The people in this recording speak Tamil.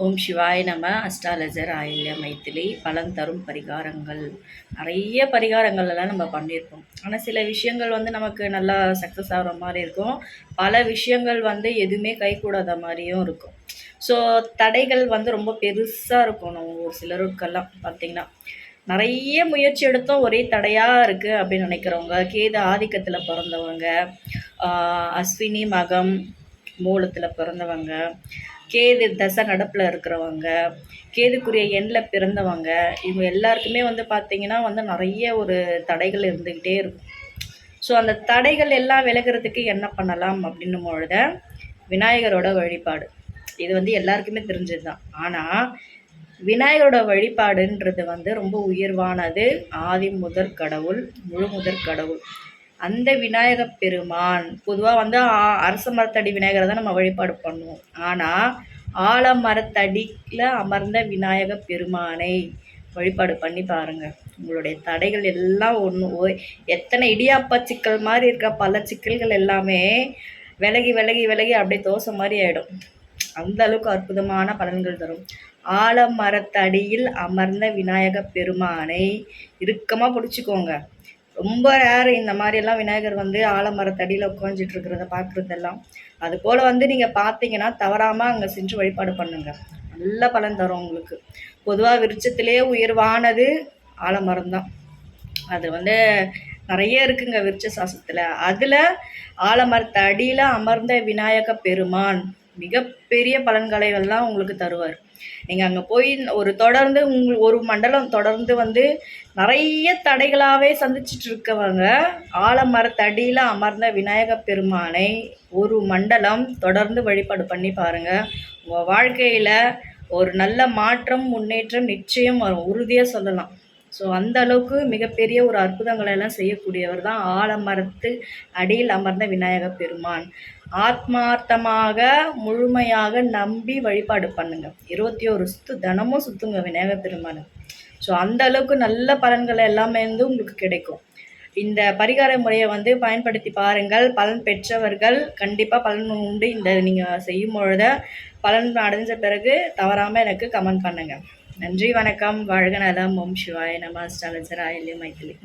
ஓம் சிவாய நம. அஸ்ட்ராலஜர் ஆயில்ய மைத்திலி. பலன் தரும் பரிகாரங்கள், நிறைய பரிகாரங்கள் எல்லாம் நம்ம பண்ணியிருக்கோம். ஆனால் சில விஷயங்கள் நமக்கு நல்லா சக்ஸஸ் ஆகிற மாதிரி இருக்கும். பல விஷயங்கள் எதுவுமே கைகூடாத மாதிரியும் இருக்கும். ஸோ தடைகள் ரொம்ப பெருசாக இருக்கும். நம்ம ஒரு சிலருக்கெல்லாம் பார்த்திங்கன்னா நிறைய முயற்சி எடுத்தோம், ஒரே தடையாக இருக்குது அப்படின்னு நினைக்கிறவங்க, கேது ஆதிக்கத்தில் பிறந்தவங்க, அஸ்வினி மகம் மூலத்தில் பிறந்தவங்க, கேது தசை நடப்பில் இருக்கிறவங்க, கேதுக்குரிய எண்ணில் பிறந்தவங்க, இவங்க எல்லாருக்குமே பார்த்திங்கன்னா நிறைய ஒரு தடைகள் இருந்துக்கிட்டே இருக்கும். ஸோ அந்த தடைகள் எல்லாம் விலகிறதுக்கு என்ன பண்ணலாம் அப்படின்னும் பொழுது விநாயகரோட வழிபாடு. இது எல்லாருக்குமே தெரிஞ்சது தான். ஆனால் விநாயகரோட வழிபாடுன்றது ரொம்ப உயர்வானது. ஆதி முதற் கடவுள், முழு முதற் கடவுள் அந்த விநாயக பெருமான். பொதுவாக அரச மரத்தடி விநாயகரை தான் நம்ம வழிபாடு பண்ணுவோம். ஆனால் ஆலமரத்தடியில் அமர்ந்த விநாயக பெருமானை வழிபாடு பண்ணி பாருங்கள். உங்களுடைய தடைகள் எல்லாம் எத்தனை இடியாப்ப சிக்கல் மாதிரி இருக்க பல சிக்கல்கள் எல்லாமே விலகி விலகி விலகி அப்படியே தோசை மாதிரி ஆகிடும். அந்த அளவுக்கு அற்புதமான பலன்கள் தரும். ஆலமரத்தடியில் அமர்ந்த விநாயக பெருமானை இறுக்கமாக பிடிச்சிக்கோங்க. ரொம்ப ரேர் இந்த மாதிரியெல்லாம் விநாயகர் ஆலமரத்தடியில் உட்காந்துட்டு இருக்கிறத பார்க்குறதெல்லாம். அது போல் நீங்கள் பார்த்தீங்கன்னா தவறாமல் அங்கே சென்று வழிபாடு பண்ணுங்கள். நல்ல பலன் தரும் உங்களுக்கு. பொதுவாக விருட்சத்திலே உயர்வானது ஆலமரம் தான். அது நிறைய இருக்குங்க விருட்ச சாஸ்திரத்தில். அதில் ஆலமரத்து அடியில் அமர்ந்த விநாயக பெருமான் மிகப்பெரிய பலன்களை எல்லாம் உங்களுக்கு தருவார். நீங்கள் அங்கே போய் தொடர்ந்து ஒரு மண்டலம் தொடர்ந்து நிறைய தடைகளாகவே சந்திச்சுட்டு இருக்கவங்க ஆலமரத்தடியில் அமர்ந்த விநாயக பெருமானை ஒரு மண்டலம் தொடர்ந்து வழிபாடு பண்ணி பாருங்கள். உங்கள் வாழ்க்கையில் ஒரு நல்ல மாற்றம், முன்னேற்றம் நிச்சயம் வரும், உறுதியாக சொல்லலாம். ஸோ அந்த அளவுக்கு மிகப்பெரிய ஒரு அற்புதங்களை எல்லாம் செய்யக்கூடியவர் தான் ஆலமரத்து அடியில் அமர்ந்த விநாயக பெருமான். ஆத்மார்த்தமாக முழுமையாக நம்பி வழிபாடு பண்ணுங்க. 21 சுத்து தினமும் சுத்துங்க விநாயக பெருமான். ஸோ அந்த அளவுக்கு நல்ல பலன்கள் எல்லாமே உங்களுக்கு கிடைக்கும். இந்த பரிகார முறையை பயன்படுத்தி பாருங்கள். பலன் பெற்றவர்கள் கண்டிப்பாக பலன் உண்டு. இந்த நீங்கள் செய்யும் பொழுது பலன் அடைஞ்ச பிறகு தவறாமல் எனக்கு கமெண்ட் பண்ணுங்கள். நன்றி, வணக்கம், வாழ்க நலம். ஓம் சிவாய நம. அஸ்ட்ராலஜர் ஆயில்ய மைத்திலி.